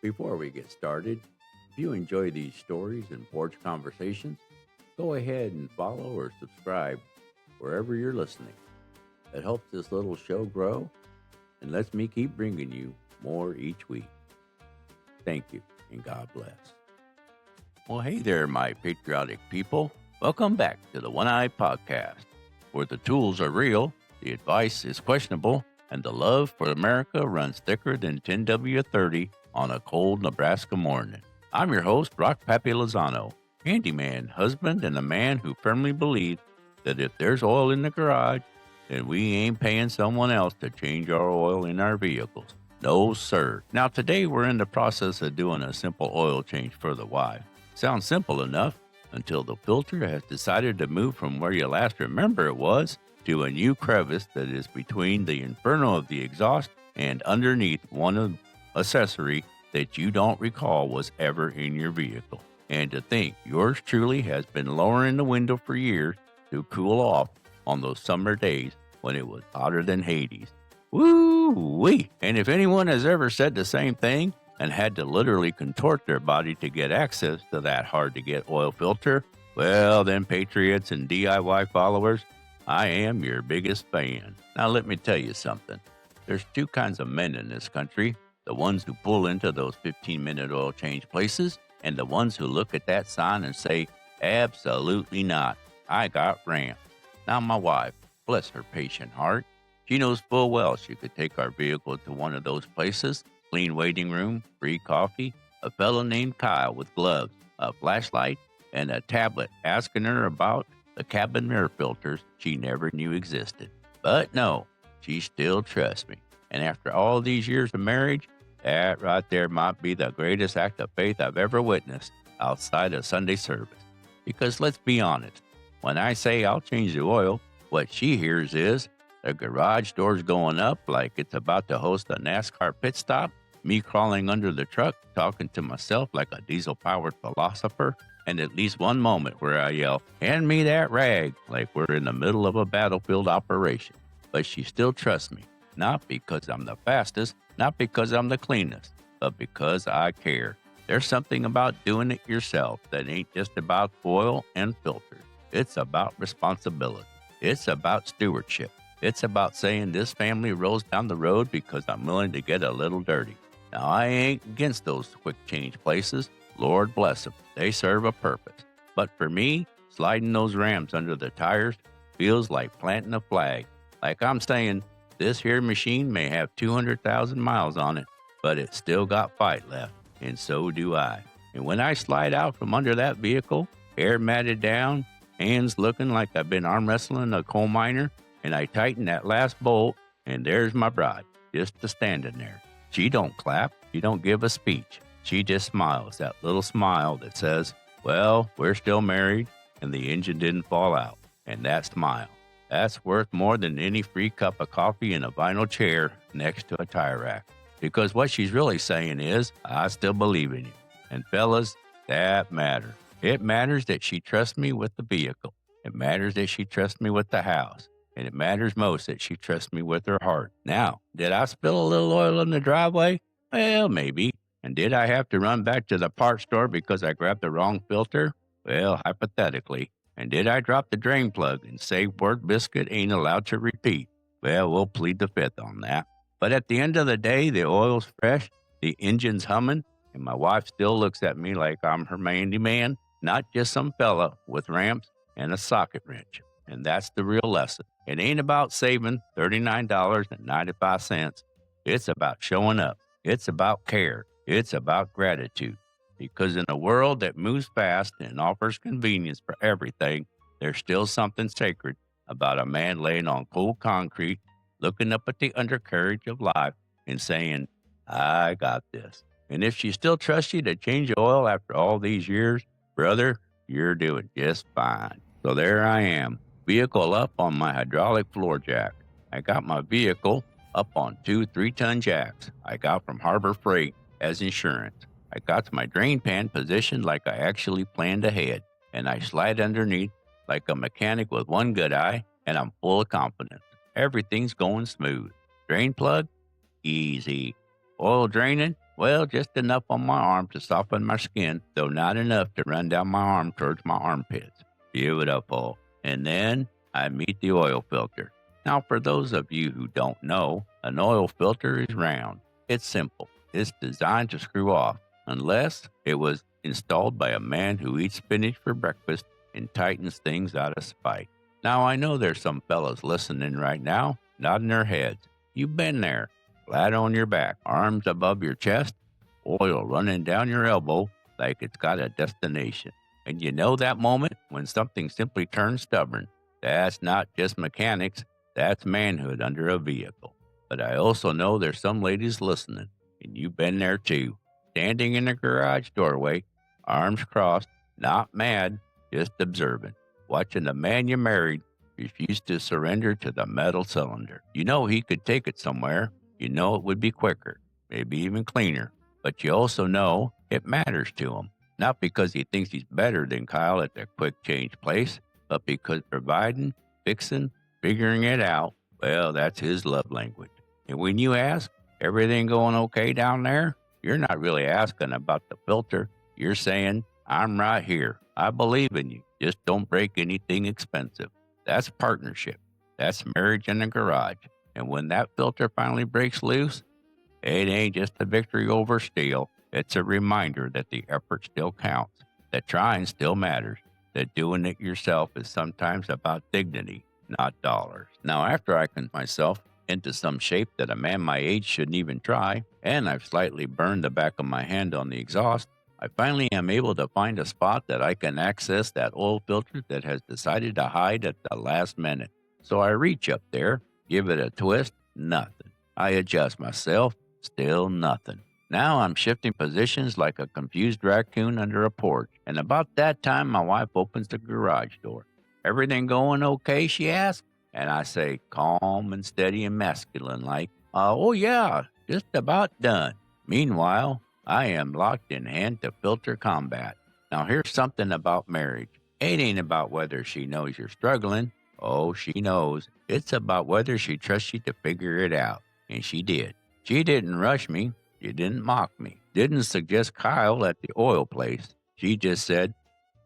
Before we get started, if you enjoy these stories and porch conversations, go ahead and follow or subscribe wherever you're listening. It helps this little show grow and lets me keep bringing you more each week. Thank you, and God bless. Well, hey there, my patriotic people. Welcome back to the One Eye Podcast, where the tools are real, the advice is questionable, and the love for America runs thicker than 10W30 on a cold Nebraska morning. I'm your host, Pappy Lozano, handyman, husband, and a man who firmly believes that if there's oil in the garage, then we ain't paying someone else to change our oil in our vehicles. No, sir. Now, today we're in the process of doing a simple oil change for the wife. Sounds simple enough until the filter has decided to move from where you last remember it was to a new crevice that is between the inferno of the exhaust and underneath one accessory that you don't recall was ever in your vehicle. And to think yours truly has been lowering the window for years to cool off on those summer days when it was hotter than Hades. Woo-wee! And if anyone has ever said the same thing and had to literally contort their body to get access to that hard-to-get oil filter, well, then, patriots and DIY followers, I am your biggest fan. Now, let me tell you something. There's two kinds of men in this country, the ones who pull into those 15-minute oil change places and the ones who look at that sign and say, absolutely not, I got ramp. Now, my wife, bless her patient heart, she knows full well she could take our vehicle to one of those places, clean waiting room, free coffee, a fellow named Kyle with gloves, a flashlight, and a tablet asking her about the cabin mirror filters she never knew existed. But no, she still trusts me. And after all these years of marriage, that right there might be the greatest act of faith I've ever witnessed outside of Sunday service. Because let's be honest, when I say I'll change the oil, what she hears is the garage doors going up like it's about to host a NASCAR pit stop, me crawling under the truck, talking to myself like a diesel-powered philosopher, and at least one moment where I yell, hand me that rag, like we're in the middle of a battlefield operation. But she still trusts me, not because I'm the fastest, not because I'm the cleanest, but because I care. There's something about doing it yourself that ain't just about oil and filters. It's about responsibility. It's about stewardship. It's about saying this family rolls down the road because I'm willing to get a little dirty. Now, I ain't against those quick change places. Lord bless them. They serve a purpose. But for me, sliding those rams under the tires feels like planting a flag. Like I'm saying, this here machine may have 200,000 miles on it, but it's still got fight left, and so do I. And when I slide out from under that vehicle, hair matted down, hands looking like I've been arm wrestling a coal miner, and I tighten that last bolt, and there's my bride, just a-standing there. She don't clap. She don't give a speech. She just smiles, that little smile that says, well, we're still married, and the engine didn't fall out. And that smile, that's worth more than any free cup of coffee in a vinyl chair next to a tire rack. Because what she's really saying is, I still believe in you. And fellas, that matters. It matters that she trusts me with the vehicle. It matters that she trusts me with the house. And it matters most that she trusts me with her heart. Now, did I spill a little oil in the driveway? Well, maybe. And did I have to run back to the parts store because I grabbed the wrong filter? Well, hypothetically. And did I drop the drain plug and say word biscuit ain't allowed to repeat? Well, we'll plead the fifth on that. But at the end of the day, the oil's fresh, the engine's humming, and my wife still looks at me like I'm her handyman, not just some fella with ramps and a socket wrench. And that's the real lesson. It ain't about saving $39.95. It's about showing up. It's about care. It's about gratitude. Because in a world that moves fast and offers convenience for everything, there's still something sacred about a man laying on cold concrete, looking up at the undercarriage of life and saying, I got this. And if she still trusts you to change the oil after all these years, brother, you're doing just fine. So there I am, vehicle up on my hydraulic floor jack. I got my vehicle up on 2 3-ton jacks I got from Harbor Freight as insurance. I got my drain pan positioned like I actually planned ahead, and I slide underneath like a mechanic with one good eye, and I'm full of confidence. Everything's going smooth. Drain plug? Easy. Oil draining? Well, just enough on my arm to soften my skin, though not enough to run down my arm towards my armpits. Beautiful. And then I meet the oil filter. Now, for those of you who don't know, an oil filter is round. It's simple. It's designed to screw off, unless it was installed by a man who eats spinach for breakfast and tightens things out of spite. Now, I know there's some fellas listening right now, nodding their heads. You've been there, flat on your back, arms above your chest, oil running down your elbow like it's got a destination. And you know that moment when something simply turns stubborn. That's not just mechanics, that's manhood under a vehicle. But I also know there's some ladies listening, and you've been there too, standing in the garage doorway, arms crossed, not mad, just observant, watching the man you married refuse to surrender to the metal cylinder. You know he could take it somewhere. You know it would be quicker, maybe even cleaner. But you also know it matters to him. Not because he thinks he's better than Kyle at the quick change place, but because providing, fixing, figuring it out, well, that's his love language. And when you ask, everything going okay down there? You're not really asking about the filter. You're saying, I'm right here. I believe in you. Just don't break anything expensive. That's partnership. That's marriage in the garage. And when that filter finally breaks loose, it ain't just a victory over steel. It's a reminder that the effort still counts, that trying still matters, that doing it yourself is sometimes about dignity, not dollars. Now, after I can myself into some shape that a man my age shouldn't even try, and I've slightly burned the back of my hand on the exhaust, I finally am able to find a spot that I can access that oil filter that has decided to hide at the last minute. So I reach up there, give it a twist, nothing. I adjust myself, still nothing. Now I'm shifting positions like a confused raccoon under a porch, and about that time my wife opens the garage door. Everything going okay, she asks? And I say, calm and steady and masculine like, oh yeah, just about done. Meanwhile, I am locked in hand-to-filter combat. Now here's something about marriage. It ain't about whether she knows you're struggling. Oh, she knows. It's about whether she trusts you to figure it out. And she did. She didn't rush me. She didn't mock me. Didn't suggest Kyle at the oil place. She just said,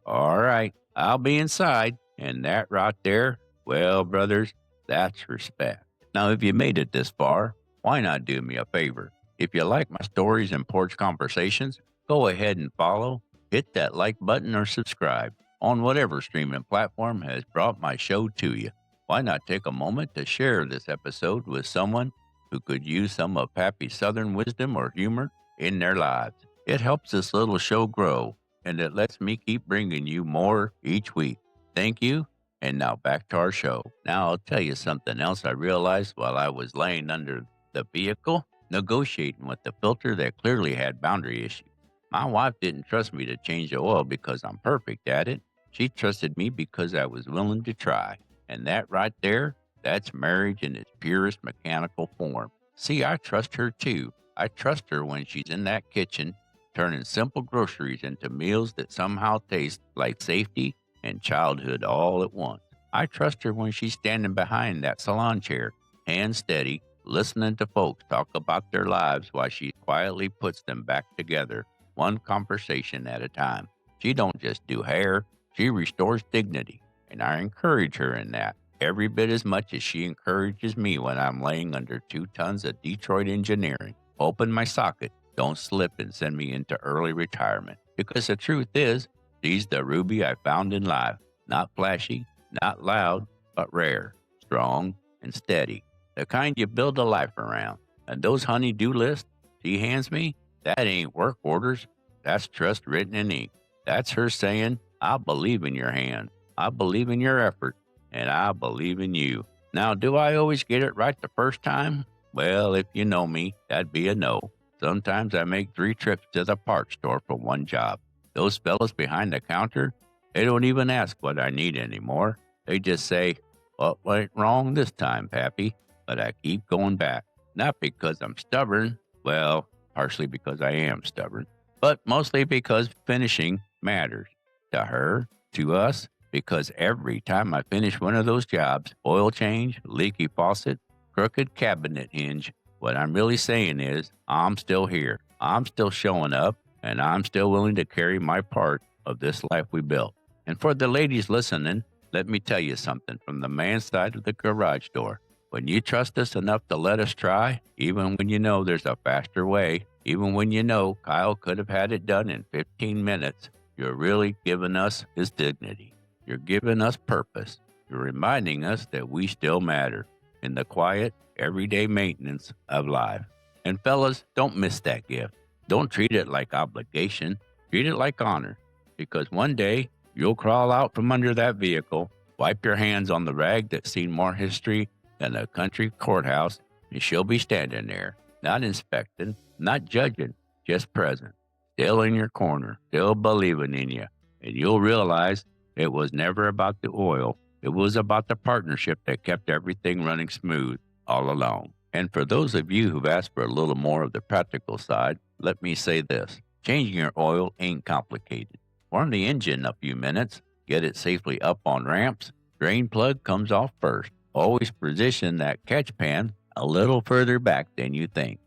all right, I'll be inside. And that right there, well, brothers, that's respect. Now, if you made it this far, why not do me a favor? If you like my stories and porch conversations, go ahead and follow, hit that like button or subscribe on whatever streaming platform has brought my show to you. Why not take a moment to share this episode with someone who could use some of Pappy's Southern wisdom or humor in their lives? It helps this little show grow, and it lets me keep bringing you more each week. Thank you, and now back to our show. Now I'll tell you something else I realized while I was laying under the vehicle, negotiating with the filter that clearly had boundary issues. My wife didn't trust me to change the oil because I'm perfect at it. She trusted me because I was willing to try. And that right there, that's marriage in its purest mechanical form. See, I trust her too. I trust her when she's in that kitchen, turning simple groceries into meals that somehow taste like safety and childhood all at once. I trust her when she's standing behind that salon chair, hands steady, listening to folks talk about their lives while she quietly puts them back together, one conversation at a time. She don't just do hair, she restores dignity, and I encourage her in that, every bit as much as she encourages me when I'm laying under 2 tons of Detroit engineering, hoping my socket don't slip and send me into early retirement. Because the truth is, she's the ruby I found in life, not flashy, not loud, but rare, strong, and steady. The kind you build a life around. And those honey-do lists she hands me, that ain't work orders. That's trust written in ink. That's her saying, I believe in your hand. I believe in your effort. And I believe in you. Now, do I always get it right the first time? Well, if you know me, that'd be a no. Sometimes I make 3 trips to the parts store for one job. Those fellas behind the counter, they don't even ask what I need anymore. They just say, what went wrong this time, Pappy? But I keep going back, not because I'm stubborn, well, partially because I am stubborn, but mostly because finishing matters to her, to us, because every time I finish one of those jobs, oil change, leaky faucet, crooked cabinet hinge, what I'm really saying is I'm still here. I'm still showing up, and I'm still willing to carry my part of this life we built. And for the ladies listening, let me tell you something from the man's side of the garage door. When you trust us enough to let us try, even when you know there's a faster way, even when you know Kyle could have had it done in 15 minutes, you're really giving us his dignity. You're giving us purpose. You're reminding us that we still matter in the quiet, everyday maintenance of life. And fellas, don't miss that gift. Don't treat it like obligation. Treat it like honor. Because one day, you'll crawl out from under that vehicle, wipe your hands on the rag that's seen more history than a country courthouse, and she'll be standing there, not inspecting, not judging, just present, still in your corner, still believing in you. And you'll realize it was never about the oil. It was about the partnership that kept everything running smooth all along. And for those of you who've asked for a little more of the practical side, let me say this. Changing your oil ain't complicated. Warm the engine a few minutes, get it safely up on ramps. Drain plug comes off first. Always position that catch pan a little further back than you think.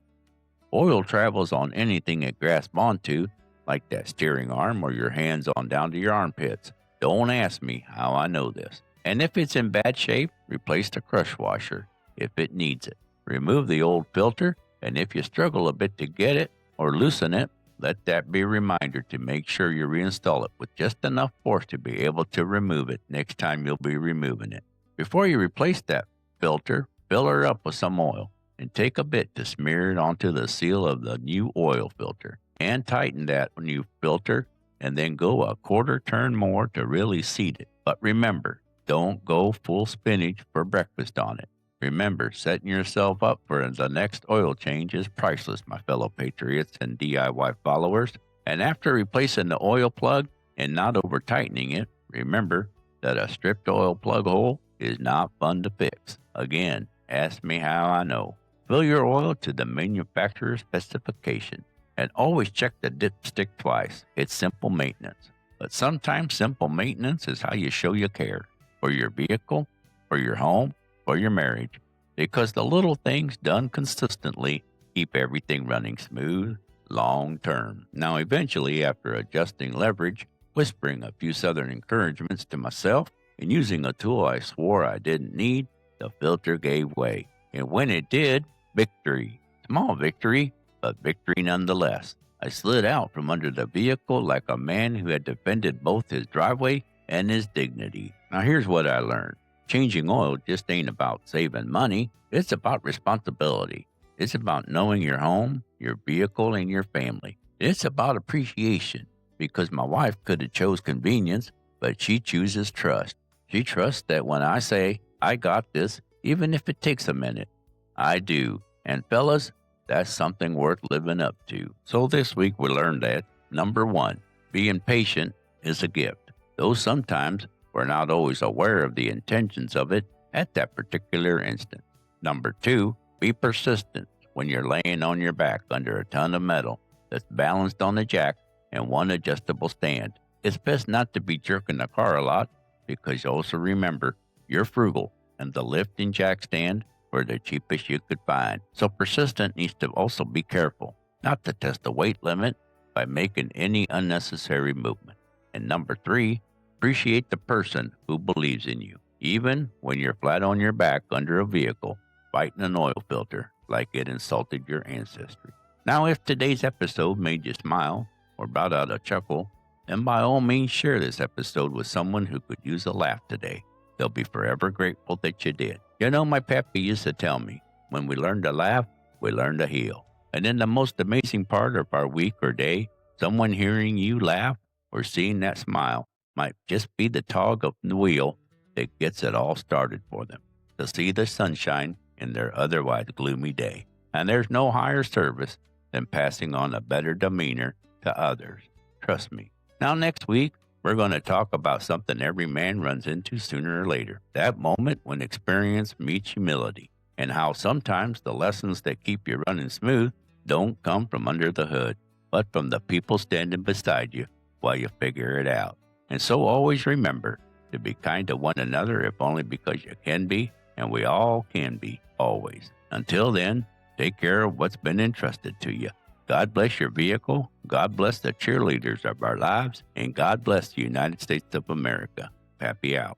Oil travels on anything it grasps onto, like that steering arm or your hands on down to your armpits. Don't ask me how I know this. And if it's in bad shape, replace the crush washer if it needs it. Remove the old filter, and if you struggle a bit to get it or loosen it, let that be a reminder to make sure you reinstall it with just enough force to be able to remove it next time you'll be removing it. Before you replace that filter, fill her up with some oil and take a bit to smear it onto the seal of the new oil filter and tighten that new filter and then go a quarter turn more to really seat it. But remember, don't go full spinach for breakfast on it. Remember, setting yourself up for the next oil change is priceless, my fellow patriots and DIY followers. And after replacing the oil plug and not over tightening it, remember that a stripped oil plug hole is not fun to fix. Again, ask me how I know. Fill your oil to the manufacturer's specification and always check the dipstick twice. It's simple maintenance. But sometimes simple maintenance is how you show you care for your vehicle, for your home, for your marriage, because the little things done consistently keep everything running smooth long term. Now, eventually, after adjusting leverage, whispering a few southern encouragements to myself, and using a tool I swore I didn't need, the filter gave way. And when it did, victory. Small victory, but victory nonetheless. I slid out from under the vehicle like a man who had defended both his driveway and his dignity. Now, here's what I learned. Changing oil just ain't about saving money. It's about responsibility. It's about knowing your home, your vehicle, and your family. It's about appreciation, because my wife could have chose convenience, but she chooses trust. She trusts that when I say, I got this, even if it takes a minute, I do. And fellas, that's something worth living up to. So this week we learned that, number one, being patient is a gift, though sometimes we're not always aware of the intentions of it at that particular instant. Number two, be persistent when you're laying on your back under a ton of metal that's balanced on a jack and one adjustable stand. It's best not to be jerking the car a lot, because you also remember you're frugal and the lift and jack stand were the cheapest you could find. So persistent needs to also be careful not to test the weight limit by making any unnecessary movement. And number three, appreciate the person who believes in you, even when you're flat on your back under a vehicle, fighting an oil filter like it insulted your ancestry. Now, if today's episode made you smile or brought out a chuckle, then by all means share this episode with someone who could use a laugh today. They'll be forever grateful that you did. You know, my Pappy used to tell me, when we learn to laugh, we learn to heal. And in the most amazing part of our week or day, someone hearing you laugh or seeing that smile might just be the tug of the wheel that gets it all started for them, to see the sunshine in their otherwise gloomy day. And there's no higher service than passing on a better demeanor to others. Trust me. Now, next week, we're going to talk about something every man runs into sooner or later. That moment when experience meets humility, and how sometimes the lessons that keep you running smooth don't come from under the hood, but from the people standing beside you while you figure it out. And so always remember to be kind to one another, if only because you can be, and we all can be, always. Until then, take care of what's been entrusted to you. God bless your vehicle, God bless the cheerleaders of our lives, and God bless the United States of America. Pappy out.